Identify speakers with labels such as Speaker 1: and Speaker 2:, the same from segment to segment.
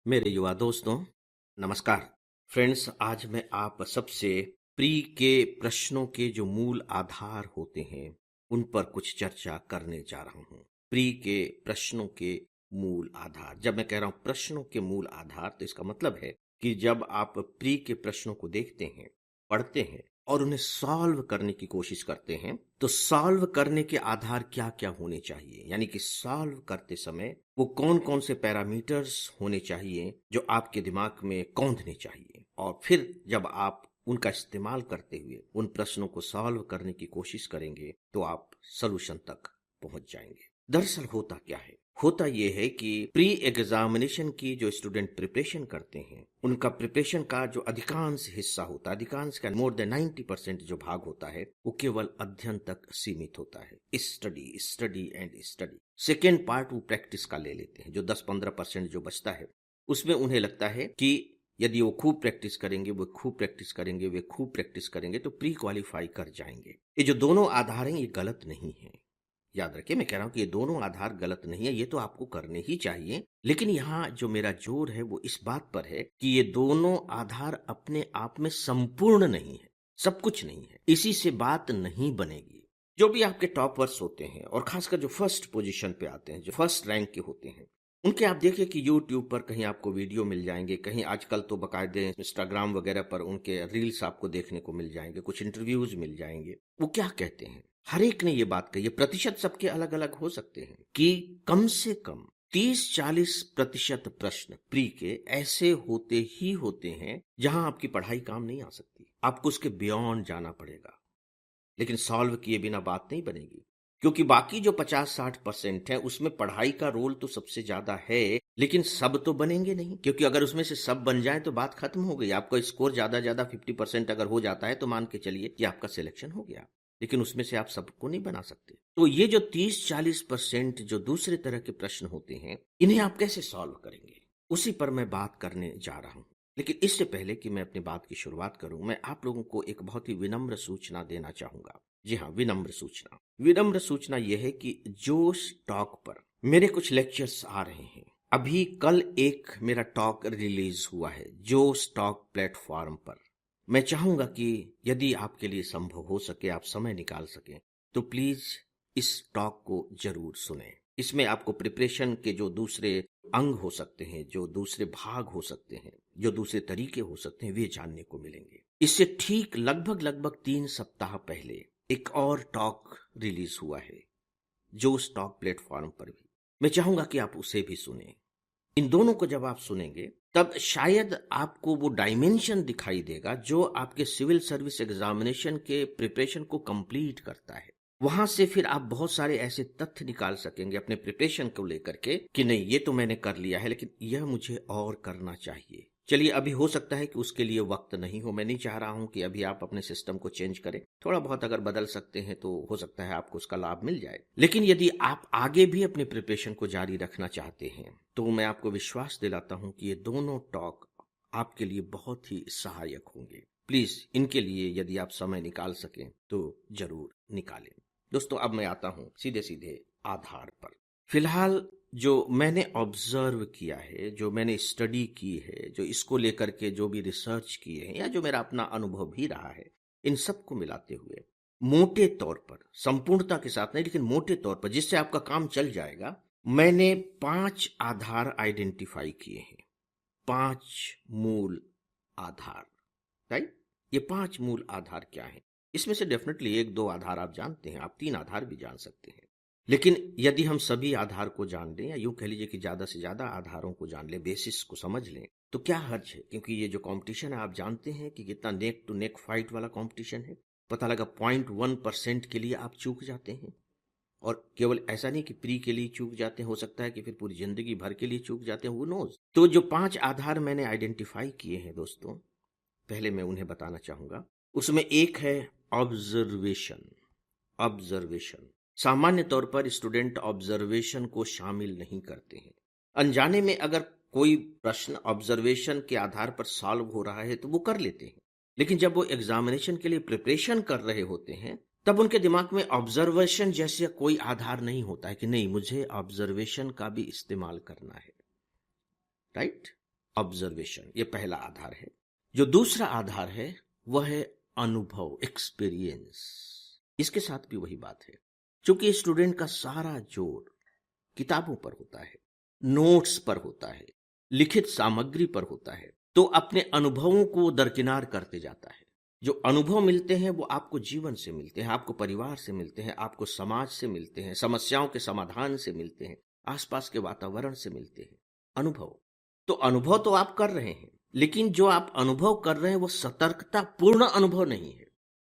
Speaker 1: मेरे युवा दोस्तों, नमस्कार। फ्रेंड्स, आज मैं आप सबसे प्री के प्रश्नों के जो मूल आधार होते हैं उन पर कुछ चर्चा करने जा रहा हूं। प्री के प्रश्नों के मूल आधार, जब मैं कह रहा हूं प्रश्नों के मूल आधार, तो इसका मतलब है कि जब आप प्री के प्रश्नों को देखते हैं, पढ़ते हैं और उन्हें सॉल्व करने की कोशिश करते हैं, तो सॉल्व करने के आधार क्या क्या होने चाहिए, यानी कि सॉल्व करते समय वो कौन कौन से पैरामीटर्स होने चाहिए जो आपके दिमाग में कौंधने चाहिए, और फिर जब आप उनका इस्तेमाल करते हुए उन प्रश्नों को सॉल्व करने की कोशिश करेंगे तो आप सॉल्यूशन तक पहुंच जाएंगे। दरअसल होता क्या है? होता यह है कि प्री एग्जामिनेशन की जो स्टूडेंट प्रिपरेशन करते हैं, उनका प्रिपरेशन का जो अधिकांश हिस्सा होता है, अधिकांश का मोर देन 90% जो भाग होता है, वो केवल अध्ययन तक सीमित होता है। Study study and study. Second part वो प्रैक्टिस का ले लेते हैं। जो 10-15% जो बचता है उसमें उन्हें लगता है कि यदि वो खूब प्रैक्टिस करेंगे, वो खूब प्रैक्टिस करेंगे, वे खूब प्रैक्टिस करेंगे तो प्री क्वालिफाई कर जाएंगे। ये जो दोनों आधार हैं ये गलत नहीं है। याद रखिए, मैं कह रहा हूं कि ये दोनों आधार गलत नहीं है, ये तो आपको करने ही चाहिए। लेकिन यहाँ जो मेरा जोर है वो इस बात पर है कि ये दोनों आधार अपने आप में संपूर्ण नहीं है, सब कुछ नहीं है। इसी से बात नहीं बनेगी। जो भी आपके टॉपर्स होते हैं और खासकर जो फर्स्ट पोजीशन पे आते हैं, जो फर्स्ट रैंक के होते हैं, उनके आप देखिए कि यूट्यूब पर कहीं आपको वीडियो मिल जाएंगे, कहीं आजकल तो बाकायदे इंस्टाग्राम वगैरह पर उनके रील्स आपको देखने को मिल जाएंगे, कुछ इंटरव्यूज मिल जाएंगे। वो क्या कहते हैं? हर एक ने ये बात कही है, प्रतिशत सबके अलग अलग हो सकते हैं, कि कम से कम 30-40% प्रश्न प्री के ऐसे होते ही होते हैं जहां आपकी पढ़ाई काम नहीं आ सकती। आपको उसके बियॉन्ड जाना पड़ेगा। लेकिन सॉल्व किए बिना बात नहीं बनेगी, क्योंकि बाकी जो 50-60% है उसमें पढ़ाई का रोल तो सबसे ज्यादा है, लेकिन सब तो बनेंगे नहीं। क्योंकि अगर उसमें से सब बन जाए तो बात खत्म हो गई। आपका स्कोर ज्यादा ज्यादा 50% अगर हो जाता है तो मान के चलिए कि आपका सिलेक्शन हो गया, लेकिन उसमें से आप सबको नहीं बना सकते। तो ये जो 30-40% जो दूसरे तरह के प्रश्न होते हैं, इन्हें आप कैसे सॉल्व करेंगे, उसी पर मैं बात करने जा रहा हूं। लेकिन इससे पहले कि मैं अपनी बात की शुरुआत करूं, मैं आप लोगों को एक बहुत ही विनम्र सूचना देना चाहूंगा। जी हाँ, विनम्र सूचना। विनम्र सूचना यह है कि जोश टॉक पर मेरे कुछ लेक्चर्स आ रहे हैं। अभी कल एक मेरा टॉक रिलीज हुआ है जोश टॉक प्लेटफॉर्म पर। मैं चाहूंगा कि यदि आपके लिए संभव हो सके, आप समय निकाल सकें, तो प्लीज इस टॉक को जरूर सुने। इसमें आपको प्रिपरेशन के जो दूसरे अंग हो सकते हैं, जो दूसरे भाग हो सकते हैं, जो दूसरे तरीके हो सकते हैं, वे जानने को मिलेंगे। इससे ठीक लगभग 3 सप्ताह पहले एक और टॉक रिलीज हुआ है जो स्टॉक प्लेटफॉर्म पर भी। मैं चाहूंगा कि आप उसे भी सुने। इन दोनों को जब आप सुनेंगे तब शायद आपको वो डायमेंशन दिखाई देगा जो आपके सिविल सर्विस एग्जामिनेशन के प्रिपरेशन को कंप्लीट करता है। वहां से फिर आप बहुत सारे ऐसे तथ्य निकाल सकेंगे अपने प्रिपरेशन को लेकर के कि नहीं, ये तो मैंने कर लिया है, लेकिन यह मुझे और करना चाहिए। चलिए, अभी हो सकता है कि उसके लिए वक्त नहीं हो। मैं नहीं चाह रहा हूं कि अभी आप अपने सिस्टम को चेंज करें। थोड़ा बहुत अगर बदल सकते हैं तो हो सकता है आपको उसका लाभ मिल जाए। लेकिन यदि आप आगे भी अपने प्रिपरेशन को जारी रखना चाहते हैं तो मैं आपको विश्वास दिलाता हूं कि ये दोनों टॉक आपके लिए बहुत ही सहायक होंगे। प्लीज इनके लिए यदि आप समय निकाल सकें तो जरूर निकालें। दोस्तों, अब मैं आता हूं सीधे सीधे आधार पर। फिलहाल जो मैंने ऑब्जर्व किया है, जो मैंने स्टडी की है, जो इसको लेकर के जो भी रिसर्च किए हैं, या जो मेरा अपना अनुभव भी रहा है, इन सबको मिलाते हुए मोटे तौर पर, संपूर्णता के साथ नहीं लेकिन मोटे तौर पर, जिससे आपका काम चल जाएगा, मैंने 5 आधार आइडेंटिफाई किए हैं। 5 मूल आधार। राइट? ये 5 मूल आधार क्या हैं? इसमें से डेफिनेटली 1-2 आधार आप जानते हैं, आप 3 आधार भी जान सकते हैं। लेकिन यदि हम सभी आधार को जान लें, या यूं कह लीजिए कि ज्यादा से ज्यादा आधारों को जान लें, बेसिस को समझ लें, तो क्या हर्ज है? क्योंकि ये जो कंपटीशन है, आप जानते हैं कि कितना नेक टू नेक फाइट वाला कंपटीशन है। पता लगा 0.1% के लिए आप चूक जाते हैं। और केवल ऐसा नहीं कि प्री के लिए चूक जाते हैं, हो सकता है कि फिर पूरी जिंदगी भर के लिए चूक जाते हैं, वो नोज। तो जो 5 आधार मैंने आइडेंटिफाई किए हैं दोस्तों, पहले मैं उन्हें बताना चाहूंगा। उसमें एक है ऑब्जर्वेशन। ऑब्जर्वेशन। सामान्य तौर पर स्टूडेंट ऑब्जर्वेशन को शामिल नहीं करते हैं। अनजाने में अगर कोई प्रश्न ऑब्जर्वेशन के आधार पर सॉल्व हो रहा है तो वो कर लेते हैं, लेकिन जब वो एग्जामिनेशन के लिए प्रिपरेशन कर रहे होते हैं तब उनके दिमाग में ऑब्जर्वेशन जैसे कोई आधार नहीं होता है कि नहीं, मुझे ऑब्जर्वेशन का भी इस्तेमाल करना है। राइट? ऑब्जर्वेशन, ये पहला आधार है। जो दूसरा आधार है वह है अनुभव, एक्सपीरियंस। इसके साथ भी वही बात है, क्योंकि स्टूडेंट का सारा जोर किताबों पर होता है, नोट्स पर होता है, लिखित सामग्री पर होता है, तो अपने अनुभवों को दरकिनार करते जाता है। जो अनुभव मिलते हैं वो आपको जीवन से मिलते हैं, आपको परिवार से मिलते हैं, आपको समाज से मिलते हैं, समस्याओं के समाधान से मिलते हैं, आसपास के वातावरण से मिलते हैं। अनुभव तो अनुभव तो आप कर रहे हैं, लेकिन जो आप अनुभव कर रहे हैं वो सतर्कता पूर्ण अनुभव नहीं है।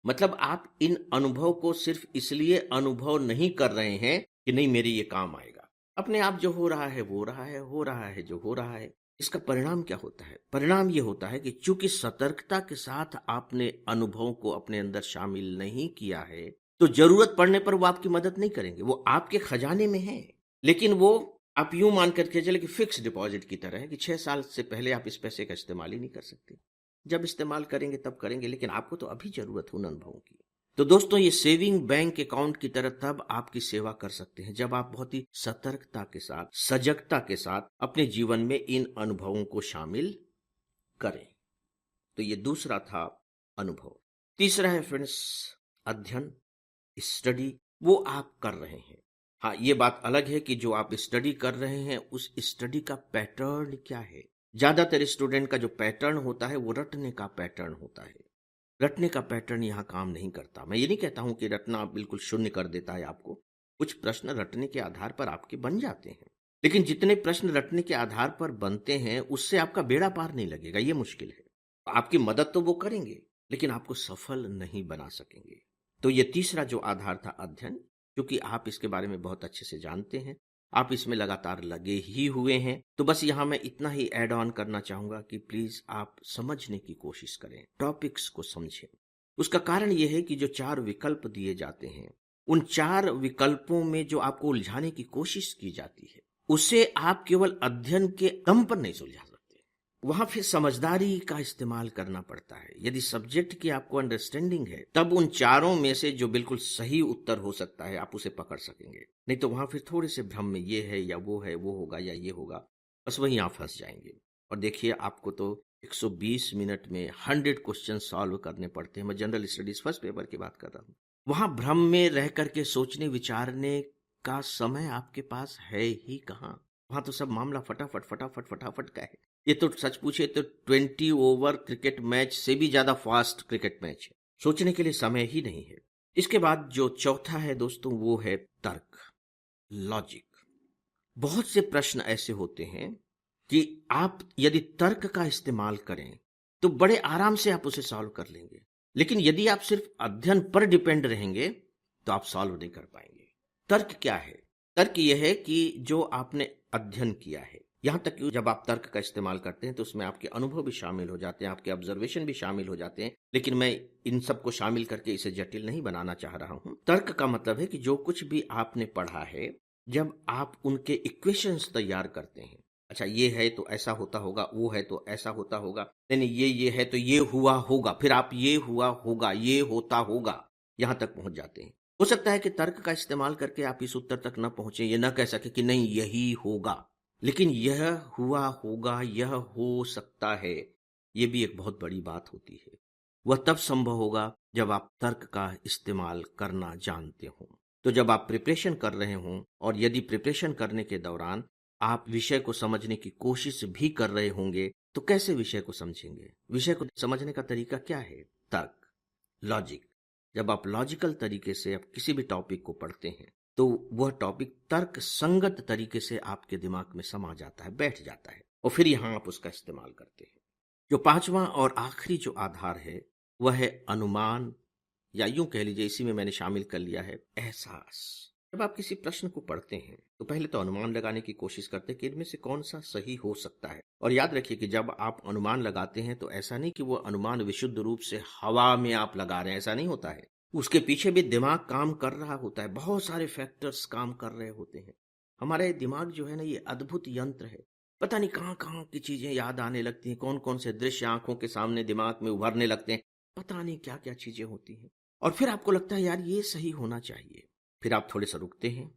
Speaker 1: मतलब आप इन अनुभव को सिर्फ इसलिए अनुभव नहीं कर रहे हैं कि नहीं मेरे ये काम आएगा। अपने आप जो हो रहा है वो रहा है, हो रहा है जो हो रहा है। इसका परिणाम क्या होता है? परिणाम ये होता है कि चूंकि सतर्कता के साथ आपने अनुभवों को अपने अंदर शामिल नहीं किया है, तो जरूरत पड़ने पर वो आपकी मदद नहीं करेंगे। वो आपके खजाने में है, लेकिन वो आप यूं मान करके चले कि फिक्स डिपॉजिट की तरह है कि 6 साल से पहले आप इस पैसे का इस्तेमाल ही नहीं कर सकते। जब इस्तेमाल करेंगे तब करेंगे, लेकिन आपको तो अभी जरूरत हो उन अनुभवों की। तो दोस्तों, ये सेविंग बैंक अकाउंट की तरह तब आपकी सेवा कर सकते हैं जब आप बहुत ही सतर्कता के साथ, सजगता के साथ अपने जीवन में इन अनुभवों को शामिल करें। तो ये दूसरा था अनुभव। तीसरा है फ्रेंड्स अध्ययन, स्टडी। वो आप कर रहे हैं। हाँ, ये बात अलग है कि जो आप स्टडी कर रहे हैं उस स्टडी का पैटर्न क्या है। ज्यादातर स्टूडेंट का जो पैटर्न होता है वो रटने का पैटर्न होता है। रटने का पैटर्न यहाँ काम नहीं करता। मैं ये नहीं कहता हूं कि रटना बिल्कुल शून्य कर देता है आपको। कुछ प्रश्न रटने के आधार पर आपके बन जाते हैं, लेकिन जितने प्रश्न रटने के आधार पर बनते हैं उससे आपका बेड़ा पार नहीं लगेगा। ये मुश्किल है। आपकी मदद तो वो करेंगे, लेकिन आपको सफल नहीं बना सकेंगे। तो ये तीसरा जो आधार था अध्ययन, क्योंकि आप इसके बारे में बहुत अच्छे से जानते हैं, आप इसमें लगातार लगे ही हुए हैं, तो बस यहां मैं इतना ही ऐड ऑन करना चाहूंगा कि प्लीज आप समझने की कोशिश करें, टॉपिक्स को समझें। उसका कारण यह है कि जो 4 विकल्प दिए जाते हैं, उन 4 विकल्पों में जो आपको उलझाने की कोशिश की जाती है उसे आप केवल अध्ययन के दम पर नहीं सुलझा सकते। वहां फिर समझदारी का इस्तेमाल करना पड़ता है। यदि सब्जेक्ट की आपको अंडरस्टैंडिंग है, तब उन चारों में से जो बिल्कुल सही उत्तर हो सकता है आप उसे पकड़ सकेंगे। नहीं तो वहां फिर थोड़े से भ्रम में ये है या वो है, वो होगा या ये होगा, बस वहीं आप फंस जाएंगे। और देखिए, आपको तो 120 मिनट में 100 क्वेश्चन सॉल्व करने पड़ते हैं। मैं जनरल स्टडीज फर्स्ट पेपर की बात कर रहा हूँ। वहां भ्रम में रह करके सोचने विचारने का समय आपके पास है ही कहाँ। वहां तो सब मामला फटाफट फटाफट फटाफट का है। ये तो सच पूछे तो 20 ओवर क्रिकेट मैच से भी ज्यादा फास्ट क्रिकेट मैच है। सोचने के लिए समय ही नहीं है। इसके बाद जो चौथा है दोस्तों, वो है तर्क, लॉजिक। बहुत से प्रश्न ऐसे होते हैं कि आप यदि तर्क का इस्तेमाल करें तो बड़े आराम से आप उसे सॉल्व कर लेंगे, लेकिन यदि आप सिर्फ अध्ययन पर डिपेंड रहेंगे तो आप सॉल्व नहीं कर पाएंगे। तर्क क्या है? तर्क यह है कि जो आपने अध्ययन किया है, यहां तक कि जब आप तर्क का इस्तेमाल करते हैं तो उसमें आपके अनुभव भी शामिल हो जाते हैं, आपके ऑब्जर्वेशन भी शामिल हो जाते हैं, लेकिन मैं इन सबको शामिल करके इसे जटिल नहीं बनाना चाह रहा हूं। तर्क का मतलब है कि जो कुछ भी आपने पढ़ा है, जब आप उनके इक्वेशंस तैयार करते हैं, अच्छा ये है तो ऐसा होता होगा, वो है तो ऐसा होता होगा, नहीं ये है तो ये हुआ होगा, फिर आप ये हुआ होगा, ये होता होगा, यहां तक पहुंच जाते हैं। हो सकता है कि तर्क का इस्तेमाल करके आप इस उत्तर तक न पहुंचे, ये न कह सके कि नहीं यही होगा, लेकिन यह हुआ होगा, यह हो सकता है, ये भी एक बहुत बड़ी बात होती है। वह तब संभव होगा जब आप तर्क का इस्तेमाल करना जानते हों। तो जब आप प्रिपरेशन कर रहे हों, और यदि प्रिपरेशन करने के दौरान आप विषय को समझने की कोशिश भी कर रहे होंगे, तो कैसे विषय को समझेंगे? विषय को समझने का तरीका क्या है? तर्क, लॉजिक। जब आप लॉजिकल तरीके से आप किसी भी टॉपिक को पढ़ते हैं तो वह टॉपिक तर्क संगत तरीके से आपके दिमाग में समा जाता है, बैठ जाता है, और फिर यहां आप उसका इस्तेमाल करते हैं। जो पांचवा और आखिरी जो आधार है वह है अनुमान, या यूं कह लीजिए इसी में मैंने शामिल कर लिया है एहसास। जब आप किसी प्रश्न को पढ़ते हैं तो पहले तो अनुमान लगाने की कोशिश करते हैं कि इनमें से कौन सा सही हो सकता है। और याद रखिए कि जब आप अनुमान लगाते हैं तो ऐसा नहीं कि वो अनुमान विशुद्ध रूप से हवा में आप लगा रहे हैं, ऐसा नहीं होता है। उसके पीछे भी दिमाग काम कर रहा होता है, बहुत सारे फैक्टर्स काम कर रहे होते हैं। हमारे दिमाग जो है ना, ये अद्भुत यंत्र है। पता नहीं कहाँ कहाँ की चीजें याद आने लगती हैं, कौन कौन से दृश्य आंखों के सामने दिमाग में उभरने लगते हैं, पता नहीं क्या क्या चीजें होती हैं। और फिर आपको लगता है यार ये सही होना चाहिए। फिर आप थोड़े सा रुकते हैं,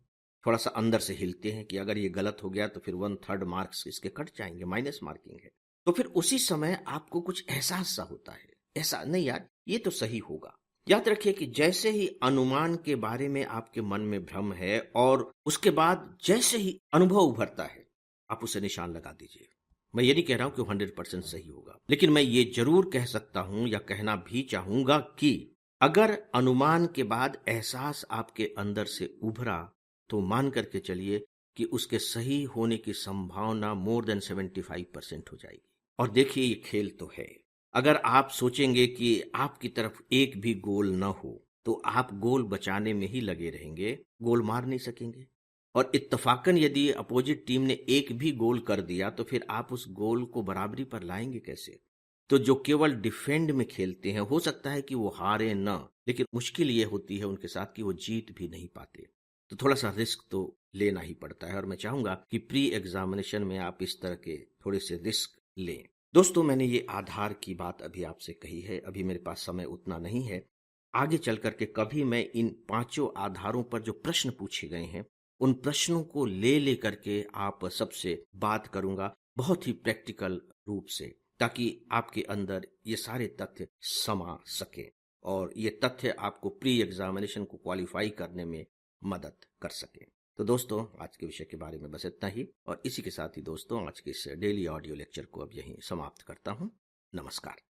Speaker 1: थोड़ा सा अंदर से हिलते हैं कि अगर ये गलत हो गया तो फिर 1/3 मार्क्स इसके कट जाएंगे, माइनस मार्किंग है। तो फिर उसी समय आपको कुछ एहसास सा होता है, ऐसा नहीं यार ये तो सही होगा। याद रखिए कि जैसे ही अनुमान के बारे में आपके मन में भ्रम है और उसके बाद जैसे ही अनुभव उभरता है, आप उसे निशान लगा दीजिए। मैं ये नहीं कह रहा हूं कि 100% सही होगा, लेकिन मैं ये जरूर कह सकता हूं या कहना भी चाहूंगा कि अगर अनुमान के बाद एहसास आपके अंदर से उभरा, तो मान करके चलिए कि उसके सही होने की संभावना मोर देन 75% हो जाएगी। और देखिए ये खेल तो है, अगर आप सोचेंगे कि आपकी तरफ एक भी गोल न हो तो आप गोल बचाने में ही लगे रहेंगे, गोल मार नहीं सकेंगे। और इत्तफाकन यदि अपोजिट टीम ने एक भी गोल कर दिया तो फिर आप उस गोल को बराबरी पर लाएंगे कैसे? तो जो केवल डिफेंड में खेलते हैं, हो सकता है कि वो हारे न, लेकिन मुश्किल ये होती है उनके साथ कि वो जीत भी नहीं पाते। तो थोड़ा सा रिस्क तो लेना ही पड़ता है, और मैं चाहूंगा कि प्री एग्जामिनेशन में आप इस तरह के थोड़े से रिस्क लें। दोस्तों, मैंने ये आधार की बात अभी आपसे कही है, अभी मेरे पास समय उतना नहीं है। आगे चल करके कभी मैं इन पांचों आधारों पर जो प्रश्न पूछे गए हैं, उन प्रश्नों को ले करके आप सबसे बात करूंगा, बहुत ही प्रैक्टिकल रूप से, ताकि आपके अंदर ये सारे तथ्य समा सके और ये तथ्य आपको प्री एग्जामिनेशन को क्वालिफाई करने में मदद कर सके। तो दोस्तों, आज के विषय के बारे में बस इतना ही, और इसी के साथ ही दोस्तों आज के इस डेली ऑडियो लेक्चर को अब यहीं समाप्त करता हूं। नमस्कार।